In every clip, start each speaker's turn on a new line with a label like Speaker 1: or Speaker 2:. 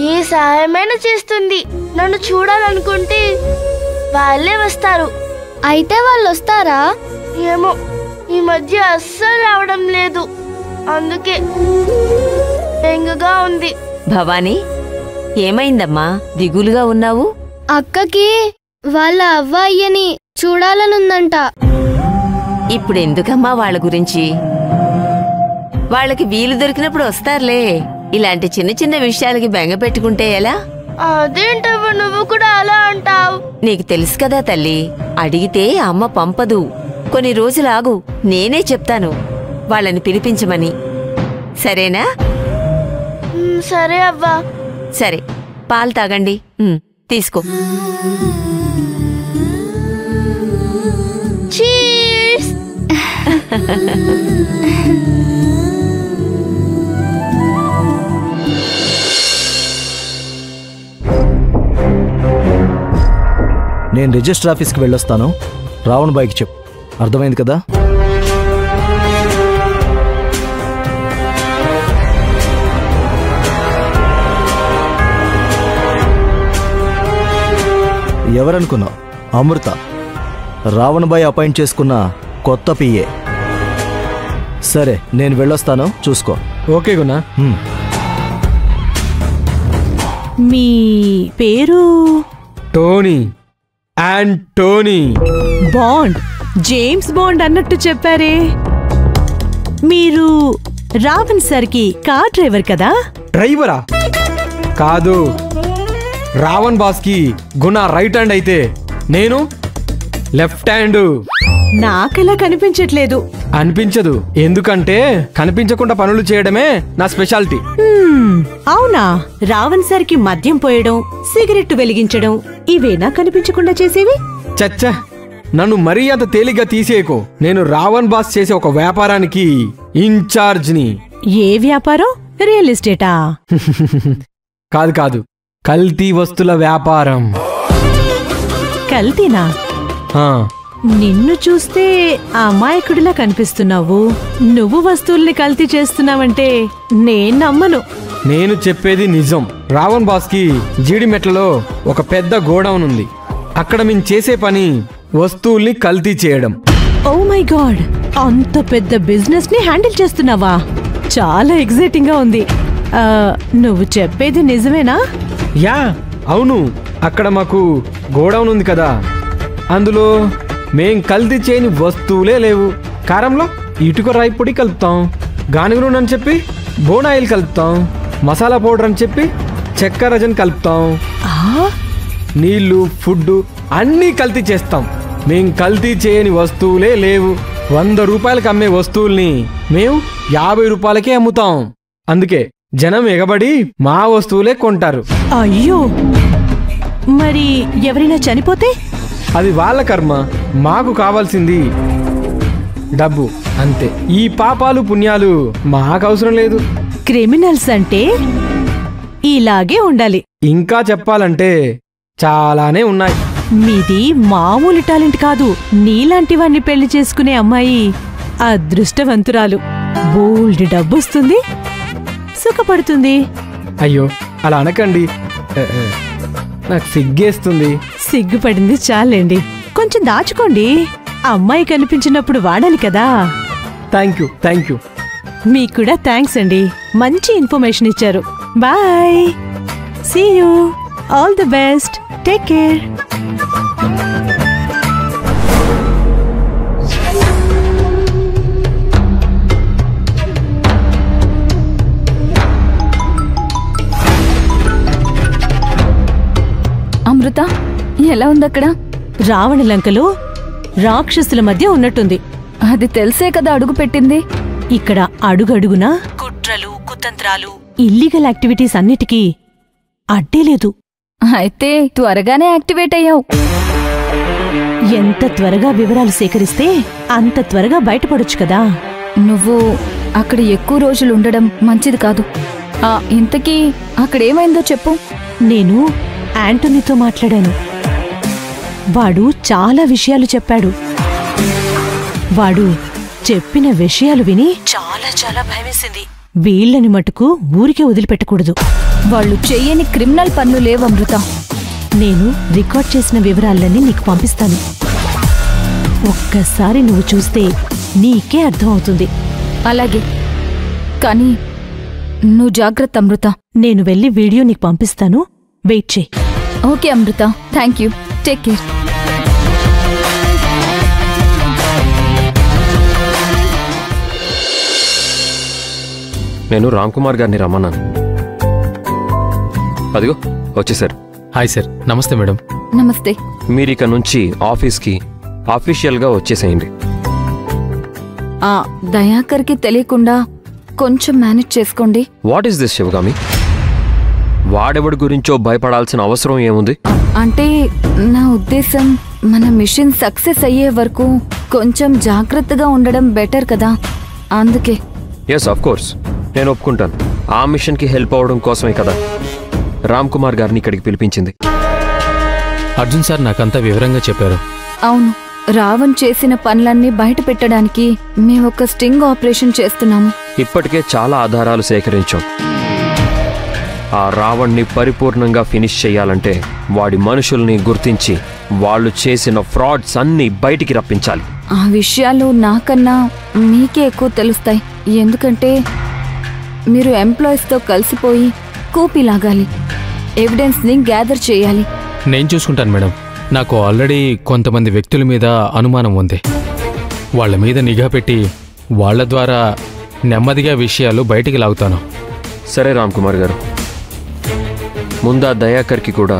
Speaker 1: ఏ సహాయమైనా చేస్తుంది. నన్ను చూడాలనుకుంటే వాళ్ళే వస్తారు.
Speaker 2: అయితే వాళ్ళు వస్తారా?
Speaker 1: ఏమో, ఈ మధ్య అస్సలు రావడం లేదు. అందుకే బెంగగా ఉంది.
Speaker 3: భవానీ, ఏమైందమ్మా దిగులుగా ఉన్నావు?
Speaker 2: అక్కకి వాళ్ళ అవ్వ అయ్యని చూడాలనుందంట.
Speaker 3: ఇప్పుడెందుకమ్మా వాళ్ళ గురించి? వాళ్ళకి వీలు దొరికినప్పుడు వస్తారులే. ఇలాంటి చిన్న చిన్న విషయాలకి బెంగ పెట్టుకుంటే ఎలా?
Speaker 1: అదేంటవ్వ, నువ్వు కూడా అలా అంటావు?
Speaker 3: నీకు తెలుసు కదా తల్లి, అడిగితే అమ్మ పంపదు. కొన్ని రోజులాగు, నేనే చెప్తాను వాళ్ళని పిలిపించమని. సరేనా?
Speaker 1: సరే అవ్వా.
Speaker 3: సరే, పాలు తాగండి. తీసుకో.
Speaker 1: చీర్స్.
Speaker 4: నేను రిజిస్టర్ ఆఫీస్కి వెళ్ళొస్తాను. రావణ్ బాయ్కి చెప్పు. అర్థమైంది కదా? ఎవరనుకున్నావు? అమృత, రావణ్ బాయ్ అపాయింట్ చేసుకున్న కొత్త పిఏ. సరే, నేను వెళ్ళొస్తాను, చూసుకో.
Speaker 5: ఓకే గున్నా.
Speaker 6: మీ పేరు?
Speaker 5: Tony. Anthony.
Speaker 6: Bond, James bond అన్నట్టు చెప్పారే. మీరు రావణ్ సార్కి కార్ డ్రైవర్ కదా?
Speaker 5: డ్రైవరా? కాదు, రావణ్ బాస్కి గుణ రైట్ హ్యాండ్ అయితే నేను లెఫ్ట్ హ్యాండ్.
Speaker 6: నాకెలా కనిపించట్లేదు?
Speaker 5: అనిపించదు, ఎందుకంటే కనిపించకుండా పనులు చేయడమే నా స్పెషాలిటీ.
Speaker 6: అవునా? రావణ్ సార్కి మద్యం పోయడం, సిగరెట్ వెలిగించడం ఇవేనా కనిపించకుండా చేసేవి?
Speaker 5: చచ్చా, నన్ను మరీ అంత తేలిగ్గా తీసేయకు. నేను రావణ్ బాస్ చేసే ఒక వ్యాపారానికి ఇన్ఛార్జ్ని.
Speaker 6: ఏ వ్యాపారం? రియల్ ఎస్టేటా?
Speaker 5: కాదు కాదు, కల్తీ వస్తుల వ్యాపారం.
Speaker 6: కల్తీనా? నిన్ను చూస్తే అమాయకుడిలా కనిపిస్తున్నావు. నువ్వు వస్తువుల్ని కల్తీ చేస్తున్నావంటే నేను నమ్మను.
Speaker 5: నేను చెప్పేది నిజం. రావణ్ బాస్కి జీడిమెట్లలో ఒక పెద్ద గోడౌన్ ఉంది. అక్కడ మేము చేసే పని వస్తువుల్ని కల్తీ చేయడం.
Speaker 6: ఓ మై గాడ్, అంత పెద్ద బిజినెస్ ని హ్యాండిల్ చేస్తున్నావా? చాలా ఎక్సైటింగ్ గా ఉంది. నువ్వు చెప్పేది నిజమేనా?
Speaker 5: యా, అవును. అక్కడ మాకు గోడౌన్ ఉంది కదా, అందులో మేం కల్తీ చేయని వస్తువులే లేవు. కారంలో ఇటుక రాయి పొడి కలుపుతాం, గానుగ నూనె అని చెప్పి బోన్ ఆయిల్ కలుపుతాం, మసాలా పౌడర్ అని చెప్పి చెక్క రజన్ కలుపుతాం, నీళ్లు, ఫుడ్ అన్నీ కల్తీ చేస్తాం. మేం కల్తీ చేయని వస్తువులే లేవు. 100 రూపాయలకు అమ్మే వస్తువుల్ని మేము 50 రూపాయలకే అమ్ముతాం. అందుకే జనం ఎగబడి మా వస్తువులే కొంటారు.
Speaker 6: అయ్యో, మరి ఎవరైనా చనిపోతే?
Speaker 5: అది వాళ్ళ కర్మ. మాకు కావాల్సింది డబ్బు, అంతే. ఈ పాపాలు పుణ్యాలు మాకు అవసరం లేదు.
Speaker 6: క్రిమినల్స్ అంటే ఇలాగే ఉండాలి.
Speaker 5: ఇంకా చెప్పాలంటే చాలానే ఉన్నాయి.
Speaker 6: మీది మామూలు టాలెంట్ కాదు. నీలాంటి వాణ్ణి పెళ్లి చేసుకునే అమ్మాయి అదృష్టవంతురాలు. బోల్డ్ డబ్బొస్తుంది, సుఖపడుతుంది.
Speaker 5: అయ్యో, అలా అనకండి, నాకు సిగ్గేస్తుంది.
Speaker 6: సిగ్గుపడింది చాలండి, కొంచెం దాచుకోండి. అమ్మాయి కనిపించినప్పుడు వాడాలి కదా.
Speaker 5: Thank you.
Speaker 6: మీకు కూడా థ్యాంక్స్ అండి, మంచి ఇన్ఫర్మేషన్ ఇచ్చారు. Bye, see you, all the best, take care.
Speaker 7: Amrita, ఎలా ఉందక్కడ?
Speaker 6: రావణ లంకలో రాక్షసుల మధ్య ఉన్నట్టుంది.
Speaker 7: అది తెలిసే కదా అడుగు పెట్టింది.
Speaker 6: ఇక్కడ అడుగడుగునా కుట్రలు, కుతంత్రాలు, ఇల్లీగల్ యాక్టివిటీస్ అన్నిటికీ అడ్డే లేదు.
Speaker 7: అయితే త్వరగానే యాక్టివేట్ అయ్యావు.
Speaker 6: ఎంత త్వరగా వివరాలు సేకరిస్తే అంత త్వరగా బయటపడొచ్చు కదా.
Speaker 7: నువ్వు అక్కడ ఎక్కువ రోజులు ఉండడం మంచిది కాదు. ఇంతకీ అక్కడేమైందో చెప్పు.
Speaker 6: నేను యాంటోనీతో మాట్లాడాను. వాడు చాలా విషయాలు చెప్పాడు. వాడు చెప్పిన విషయాలు విని చాలా భయమేసింది. వీళ్ళని మటుకు ఊరికే వదిలిపెట్టకూడదు.
Speaker 7: వాళ్ళు చెయ్యని క్రిమినల్ పనులు లేవు అమృత.
Speaker 6: నేను రికార్డ్ చేసిన వివరాలన్నీ నీకు పంపిస్తాను. ఒక్కసారి నువ్వు చూస్తే నీకే అర్థమవుతుంది.
Speaker 7: అలాగే, కానీ నువ్వు జాగ్రత్త అమృత.
Speaker 6: నేను వెళ్ళి వీడియో నీకు పంపిస్తాను, వెయిట్ చేయి.
Speaker 7: Okay Amrita, thank you, take care.
Speaker 8: నేను రామ్ కుమార్ గారిని రమ్మన్నాను. అదిగో వచ్చేసారు.
Speaker 9: Hi sir. నమస్తే మేడం.
Speaker 7: నమస్తే.
Speaker 8: మీరిక నుంచి ఆఫీస్కి అఫీషియల్గా వచ్చేసేయండి.
Speaker 7: దయాకర్కి తెలియకుండా కొంచెం మేనేజ్ చేసుకోండి.
Speaker 8: What is this Sivagami? వాడెవడి గురించో భయపడాల్సిన అవసరం ఏముంది?
Speaker 7: అంటే నా ఉద్దేశం, మన మిషన్ సక్సెస్ అయ్యే వరకు కొంచెం జాగ్రత్తగా ఉండడం బెటర్ కదా, అందుకే.
Speaker 8: ఎస్, ఆఫ్ కోర్స్, నేను ఒప్పుకుంటాను. ఆ మిషన్కి హెల్ప్ అవ్వడం కోసమే కదా రామ్ కుమార్ గారిని ఇక్కడికి పిలిపించింది.
Speaker 9: అర్జున్ సార్ నాకంతా వివరంగా చెప్పారు.
Speaker 7: అవును, రావణ్ చేసిన పనులన్నీ బయట పెట్టడానికి మేమొక స్టింగ్ ఆపరేషన్ చేస్తున్నాము.
Speaker 8: ఇప్పటికే చాలా ఆధారాలు సేకరించాం. ఆ రావణ్ణి పరిపూర్ణంగా ఫినిష్ చేయాలంటే వాడి మనుషుల్ని గుర్తించి వాళ్ళు చేసిన ఫ్రాడ్స్ అన్నీ బయటికి రప్పించాలి.
Speaker 7: ఆ విషయాలు నాకన్నా మీకే ఎక్కువ తెలుస్తాయి, ఎందుకంటే మీరు ఎంప్లాయీస్తో కలిసిపోయి కూపీ లాగాలి, ఎవిడెన్స్ని గ్యాదర్ చేయాలి.
Speaker 9: నేను చూసుకుంటాను మేడం. నాకు ఆల్రెడీ కొంతమంది వ్యక్తుల మీద అనుమానం ఉంది. వాళ్ళ మీద నిఘా పెట్టి వాళ్ళ ద్వారా నెమ్మదిగా విషయాలు బయటికి లాగుతాను.
Speaker 8: సరే రామ్ కుమార్ గారు, ముందా దయాకర్కి కూడా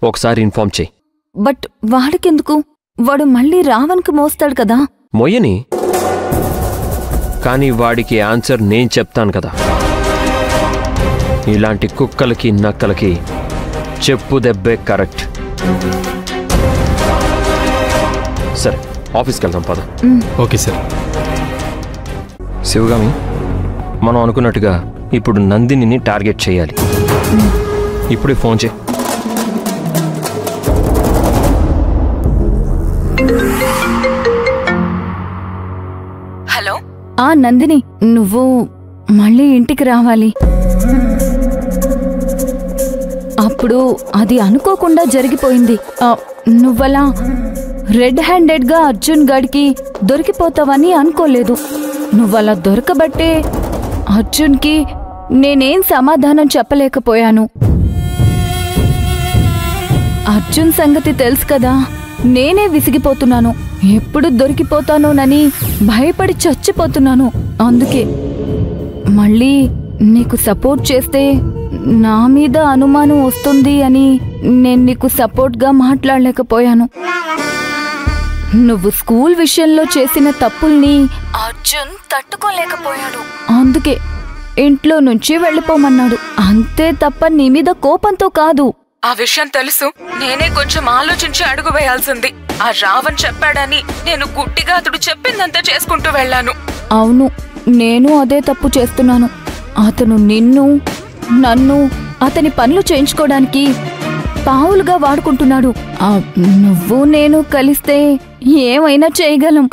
Speaker 8: ఒకసారి ఇన్ఫార్మ్ చేయి.
Speaker 7: బట్ వాడికెందుకు? వాడు మళ్ళీ రావణ్కి మోస్తాడు కదా.
Speaker 8: మొయ్యని, కానీ వాడికి ఆన్సర్ నేను చెప్తాను కదా. ఇలాంటి కుక్కలకి నక్కలకి చెప్పు దెబ్బే కరెక్ట్. సరే, ఆఫీస్కి వెళ్దాం పద.
Speaker 9: Okay sir.
Speaker 8: శివగామి, మనం అనుకున్నట్టుగా ఇప్పుడు నందినిని టార్గెట్ చేయాలి. ఇప్పుడే ఫోన్ చేయి.
Speaker 7: హలో. నందిని, నువ్వు మళ్ళీ ఇంటికి రావాలి. అప్పుడు అది అనుకోకుండా జరిగిపోయింది. నువ్వలా రెడ్ హ్యాండెడ్గా అర్జున్ గడికి దొరికిపోతావని అనుకోలేదు. నువ్వలా దొరకబట్టే అర్జున్కి నేనేం సమాధానం చెప్పలేకపోయాను. అర్జున్ సంగతి తెలుసు కదా, నేనే విసిగిపోతున్నాను. ఎప్పుడు దొరికిపోతానోనని భయపడి చచ్చిపోతున్నాను. అందుకే మళ్ళీ నీకు సపోర్ట్ చేస్తే నా మీద అనుమానం వస్తుంది అని నేను నీకు సపోర్ట్గా మాట్లాడలేకపోయాను. నువ్వు స్కూల్ విషయంలో చేసిన తప్పుల్ని అర్జున్ తట్టుకోలేకపోయాడు. అందుకే ఇంట్లో నుంచి వెళ్ళిపోమన్నాడు. అంతే తప్ప నీ మీద కోపంతో కాదు.
Speaker 10: ఆ విషయం తెలుసు. నేనే కొంచెం ఆలోచించి అడుగు వేయాల్సింది. ఆ రావణ్ చెప్పాడని నేను గుట్టిగా అతడు చెప్పిందంతా చేసుకుంటూ వెళ్ళాను.
Speaker 7: అవును, నేను అదే తప్పు చేస్తున్నాను. అతను నిన్ను, నన్ను అతని పనులు చేయించుకోవడానికి పావులుగా వాడుకుంటున్నాడు. నువ్వు నేను కలిస్తే ఏమైనా చేయగలం.